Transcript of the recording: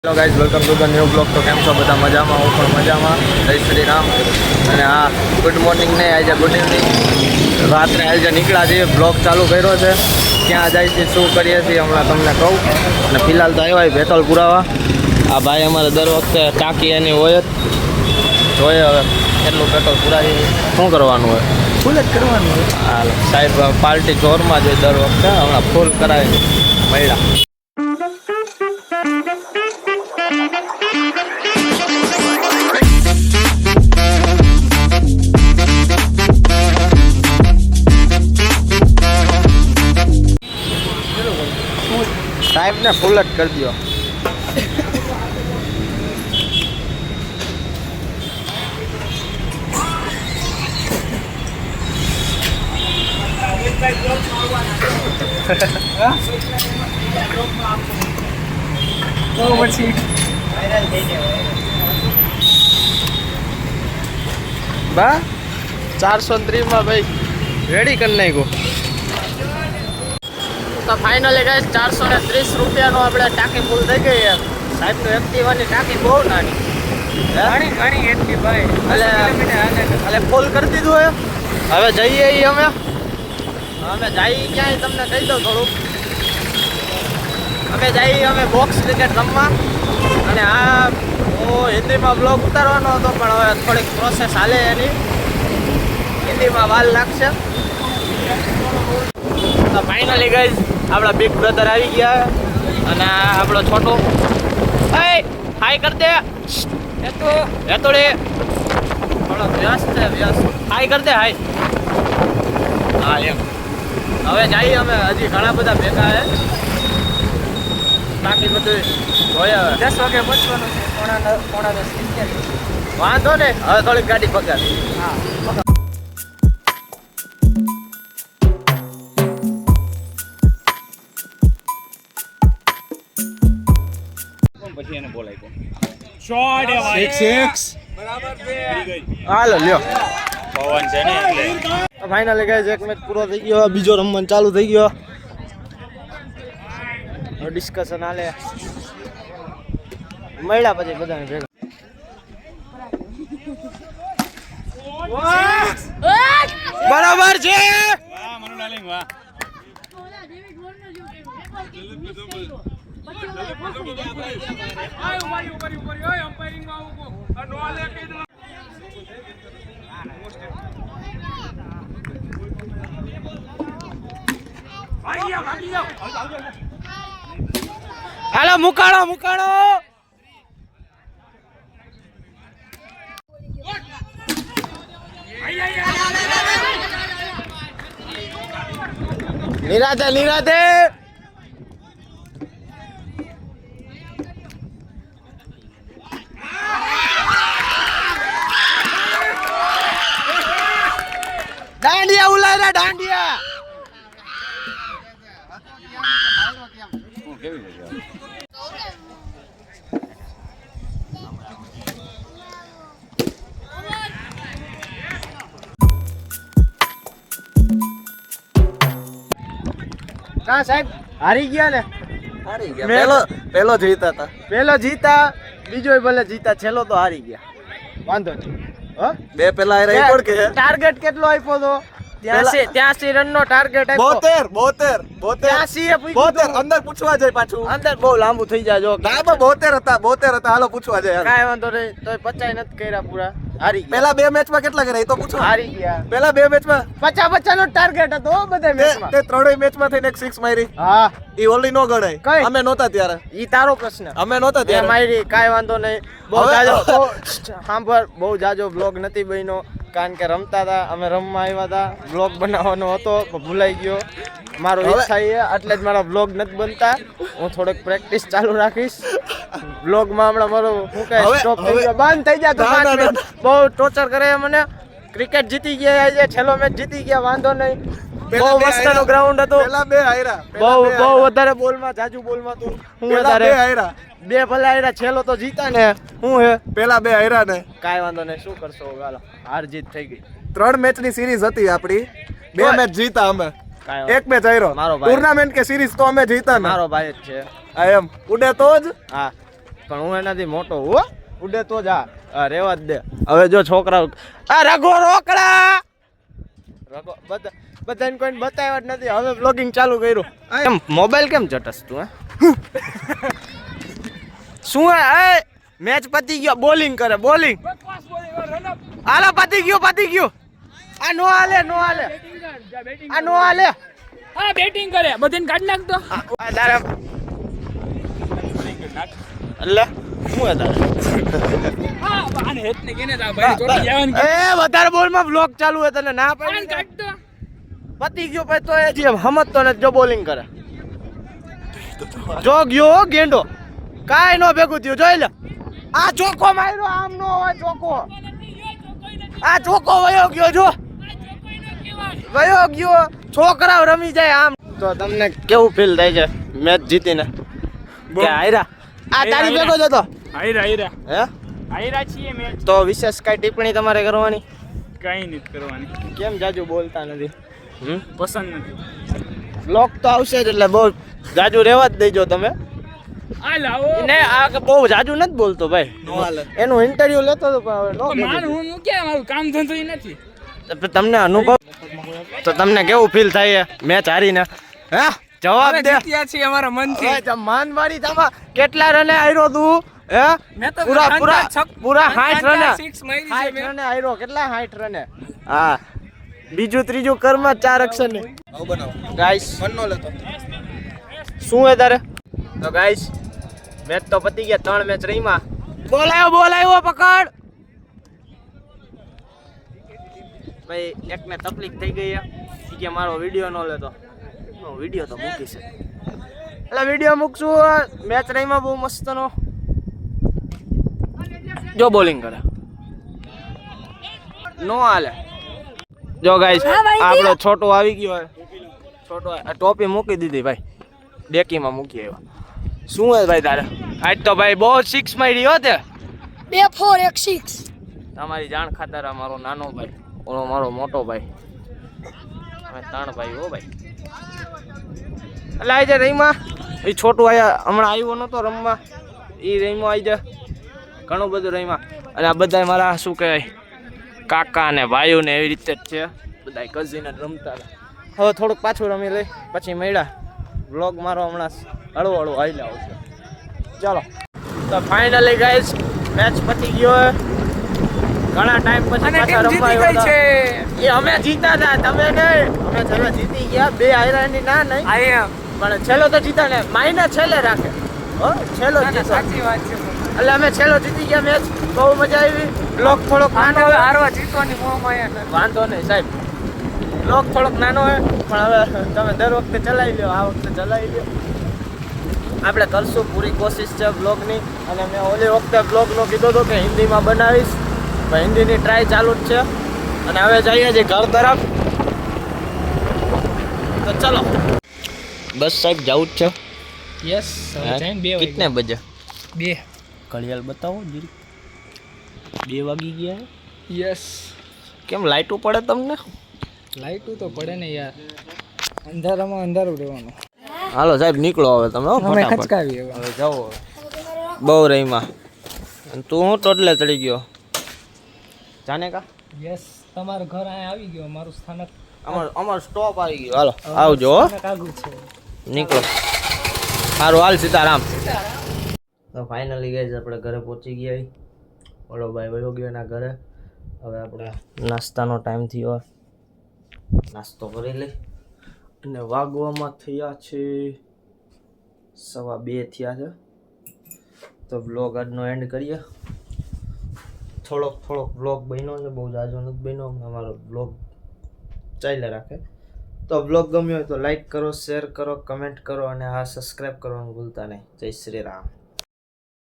Hello guys, welcome to the new blog. તો કેમ છો બધા? મજામાં? હું પણ મજામાં. જય શ્રી રામ. અને હા, ગુડ મોર્નિંગ નહીં, આજે ગુડ ઇવનિંગ. રાત્રે આજે નીકળ્યા છીએ, બ્લોગ ચાલુ કર્યો છે. ક્યાં જાય છે, શું કરીએ છીએ હમણાં તમને કહું. અને ફિલહાલ તો આવ્યા પેટ્રોલ પુરાવા. આ ભાઈ અમારે દર વખતે ટાંકી એની હોય જ જોઈએ. હવે કેટલું પેટ્રોલ પુરાવી શું કરવાનું હોય? ફૂલ જ કરવાનું છે. હા સાહેબ, પાર્ટી જોરમાં જોઈએ દર વખતે. હમણાં ફૂલ કરાવી મળ્યા. સાહેબને ફૂલ જ કરી દો. પછી બા 430 માં ભાઈ રેડી કરી નાખ્યો. તો ફાઇનલી ગાઈસ 430 રૂપિયાનો આપણે ટાંકી ફૂલ થઈ ગઈ. સાહેબનું એક્ટિવાની ટાંકી બહુ નાની ઘણી એટલી ભાઈ એટલે ફૂલ કરી દીધું હે. હવે જઈએ અમે જઈએ ક્યાંય તમને કહી દઉં થોડુંક. અમે બોક્સ ક્રિકેટ રમવા. અને આ હું હિન્દીમાં બ્લોગ ઉતારવાનો હતો, પણ હવે થોડીક પ્રોસેસ હાલે એની, હિન્દીમાં વાર લાગશે. તો ફાઇનલી ગાઈઝ આપણા બિગ બ્રધર આવી ગયા. અને આ આપણો છોટો હાય કર દે. થોડો વ્યસ્ત છે, વ્યસ્ત. હાય કર દે, હાય. હા એમ. હવે જઈએ અમે, હજી ઘણા બધા ભેગા છે. બાકી બધું જોઈએ. હવે 10 વાગે પહોંચવાનું છે. પોણા 10 વાંધો ને, હવે થોડીક ગાડી પકડ. હા પછી એને બોલાય હાલો લ્યો. પવન છે ને એટલે ફાઇનલી ગાઈઝ એક મેચ પૂરો થઈ ગયો, બીજો રમવાનું ચાલુ થઈ ગયો. ડિસ્કશન હાલે મળ્યા પછી બધાને ભેગા. બરાબર છે. વાહ મનુ ડાર્લિંગ વાહ. હાલો મુકાણો. નિરાતે દાંડિયા ઉલાયરા દાંડિયા. કેવી છે કા સાહેબ હારી ગયા ને? હારી ગયા. પેલો જીતા હતા. પેલો જીતા, બીજો ભલે જીતા, છેલ્લો તો હારી ગયા. વાંધો નહીં. બે પેલા હાર્યા કોણ કે ટાર્ગેટ કેટલો આપ્યો તો? 83 રન નો ટાર્ગેટ આપ્યો. 72 અંદર પૂછવા જાય પાછું. અંદર બહુ લાંબુ થઈ જાય જો. ના 72 હતા હાલો પૂછવા જાય. કાંઈ વાંધો નહીં, તોય 50 નથી કર્યા પૂરા. હારી ગયા. પેલા બે મેચમાં કેટલા કર્યા એ તો પૂછો. હારી ગયા. પેલા બે મેચમાં 50 નો ટાર્ગેટ હતો બધે મેચમાં. તે ત્રણેય મેચમાં થઈને એક 6 મારી. હા, ઈ ઓલી નો ગણાય. કઈ? અમે નહોતા ત્યારે. ઈ તારો પ્રશ્ન. અમે નહોતા એ ત્યારે. મારી કાંઈ વાંધો નહીં. બહુ હવે- જાજો સાંભળ, બહુ જાજો બ્લોગ નથી બન્યો, કારણ કે રમતા હતા, અમે રમવા આવ્યા હતા. બ્લોગ બનાવવાનો હતો પણ ભૂલાઈ ગયો. મારો હવે- ઈચ્છા છે એટલે જ મારા બ્લોગ નથી બનતા. હું થોડીક પ્રેક્ટિસ ચાલુ રાખીશ. બ્લોગમાં હમણાં મારો શું કહે હવે- સ્ટોપ થઈ ગયો, બંધ થઈ જાય તો ના, ના, ના. બહુ ટોર્ચર કરે મને. ક્રિકેટ જીતી ગયા આજે, છેલ્લો મેચ જીતી ગયા, વાંધો નહીં. પેલા બહુ બે મસ્તનો હાર્યા. ગ્રાઉન્ડ હતો. પેલા બે હાર્યા. બહુ વધારે બોલમાં, જાજુ બોલમાં તું હું પેલા વધારે બે હાર્યા. બે ભલે આયરા, છેલ્લો તો જીતા ને. હું હે પેલા બે હાર્યા ને. કાંઈ વાંધો નહીં, શું કરશો હાલો, હાર જીત થઈ ગઈ. 3 મેચની સિરીઝ હતી આપણી. બે કોઈ- મેચ જીતા અમે. કાંઈ એક મેચ હાર્યો. મારો ભાઈ. ટુર્નામેન્ટ કે સિરીઝ તો અમે જીતા ને. મારો ભાઈ જ છે. આ એમ ઉડે તો જ. હા, પણ હું એનાથી મોટો હો ઉડે તો જા રેવા જ દે હવે જો છોકરાઓ આ રઘો રોકડા રઘો બધાને કોઈને બતાવ્યા જ નથી હવે બ્લોગિંગ ચાલુ કર્યું કેમ મોબાઈલ કેમ ચટસ તું હે શું હે મેચ પતી ગયો બોલિંગ કરે બોલિંગ હાલો પતી ગયું આ નો હાલે આ નો હાલે હા બેટિંગ કરે બધાને કાઢ નાખતો તારે એટલે શું હે તારે હા આને હેત ને કેને તા ભાઈ ચોટી જવાનું એ વધારે બોલમાં બ્લોક ચાલુ હે તને ના કાન પડી કાઢતો પતી ગયો પછી તો એ જે હમતતો ને જો બોલિંગ કરે જો ગયો હો ગેંડો કાઈ નો ભેગું થયું જોઈ લે આ ચોકો માર્યો આમ નો હોય ચોકો આ ચોકો વયો ગયો જો વયો ગયો છોકરાઓ રમી જાય આમ તો તમને કેવું ફીલ થાય છે મેચ જીતીને કે હાર્યા આ તારી ભેગો જ હતો હાઈરા હે હાઈરા છીએ મેચ તો વિશેષ કઈ ટિપ્પણી તમારે કરવાની કઈ નથી કરવાની કેમ જાજુ બોલતા નથી પસંદ નથી બ્લોક તો આવશે જ એટલે બહુ જાજુ રહેવા જ દેજો તમે આ લાવો ને આ બહુ જાજુ નથી બોલતો ભાઈ એનું ઇન્ટરવ્યુ લેતો હતો પણ હવે ન માન હું મૂક્યા મારું કામ ધંધો ઈ નથી તો તમને અનુભવ તો તમને કેવું ફીલ થાય મેચ હારીને હે જવાબ દે જીત્યા છીએ અમારા મનથી હવે માનવાડી તામાં કેટલા રને હાર્યો તું હે મેં તો પૂરા પૂરા છક- પૂરા 60 રને સિક્સ મારી છે 60 મેં રને હાર્યો કેટલા 60 રને હા બીજું ત્રીજું કર્મ 4 અક્ષર ને આવું બનાવો ગાઈસ મન નો લેતો શું હે તારે તો ગાઈસ મેચ તો પતી ગયા 3 મેચ રહીમાં બોલાયો પકડ ભાઈ એકને તકલીફ થઈ ગઈ છે કે મારો વિડિયો ન લેતો વિડિયો તો મૂકી છે એટલે વિડિયો મૂકશું મેચ રહીમાં બહુ મસ્ત નો જો બોલિંગ કરે નો હાલે જો ગાઈસ આપણો છોટો આવી ગયો હે છોટો આ ટોપી મૂકી દીધી ભાઈ ડેકીમાં મૂકી આવ્યો શું હે ભાઈ તારે આજ તો ભાઈ બહુ 6 મારી હો તે 2 4 1 6 તમારી જાણ ખાતર આ મારો નાનો ભાઈ ઓલો મારો મોટો ભાઈ અમે 3 ભાઈ હો ભાઈ એટલે આવી જાય રહીમાં એ છોટું આયા હમણાં આવ્યો નતો રમવા એ રહીમાં આવી જાય ઘણું બધું રહીમાં અને આ બધા મારા શું કહેવાય કાકા ને ભાઈઓ ને એવી રીતે જ છે બધા કઝિન જ રમતા હતા હવે થોડુંક પાછું રમી લઈ પછી મળ્યા વ્લોગ મારો હમણાં હળવો હાલ્યા આવશે ચાલો તો ફાઇનલી ગાઈસ મેચ પતી ગયો હે ઘણા ટાઈમ પછી અને પાછા ટીમ રમવા જીતી ગઈ છે એ અમે જીતા હતા તમે નહીં અમે છેલ્લે જીતી ગયા 2 હાર્યાની ના નહીં આઈ એમ પણ છેલ્લો તો જીતા ને માઇના છેલ્લે રાખે હો છેલ્લો જીતો સાચી વાત છે એટલે અમે છેલ્લો જીતી ગયા મેચ બહુ મજા આવી બ્લોક થોડોક નાનો આનો હોય હારવા જીતવાની મોહમાં આયા વાંધો નહીં સાહેબ બ્લોક થોડોક નાનો હોય પણ હવે તમે દર વખતે ચલાવી લ્યો આ વખતે ચલાવી લ્યો આપણે કરશું પૂરી કોશિશ છે બ્લોગની અને મેં ઓલી વખતે બ્લોગનો કીધું હતું કે હિન્દીમાં બનાવીશ પણ હિન્દીની ટ્રાય ચાલુ જ છે અને હવે જઈએ છીએ ઘર તરફ તો ચલો બસ સાહેબ જવું જ છે યસ કિતને બજે 2 ઘડિયાળ બતાવો જીરી 2 વાગી ગયા યસ કેમ લાઈટો પડે તમને લાઈટું તો પડે ને યાર અંધારામાં અંધારું રહેવાનું હાલો સાહેબ નીકળો હવે તમે હો અમે ફટાફટ ખચકાવી હવે હવે જાઓ બહુ રહીમાં અને તું હું ટોટલે ચડી ગયો જાને કા યસ તમારું ઘર અહીંયા આવી ગયો મારું સ્થાનક અમાર સ્ટોપ આવી ગયો હાલો આવજો હો આગળ છે નીકળો સારું હાલ સીતારામ તો ફાઇનલી ગઈ આપણે ઘરે પહોંચી ગયા ઓલો ભાઈ વયો ગયો એના ઘરે હવે આપણે નાસ્તાનો ટાઈમ થયો નાસ્તો કરી લઈ અને વાગવામાં થયા છે 2:15 થયા છે તો બ્લોગ આજનો એન્ડ કરીએ થોડોક બ્લોગ બન્યો છે બહુ જાજો નથી બન્યો અમારો બ્લોગ ચાલ્યા રાખે તો બ્લોગ ગમ્યો હોય તો લાઈક કરો શેર કરો કમેન્ટ કરો અને હા સબસ્ક્રાઈબ કરવાનું ભૂલતા નહીં જય શ્રી રામ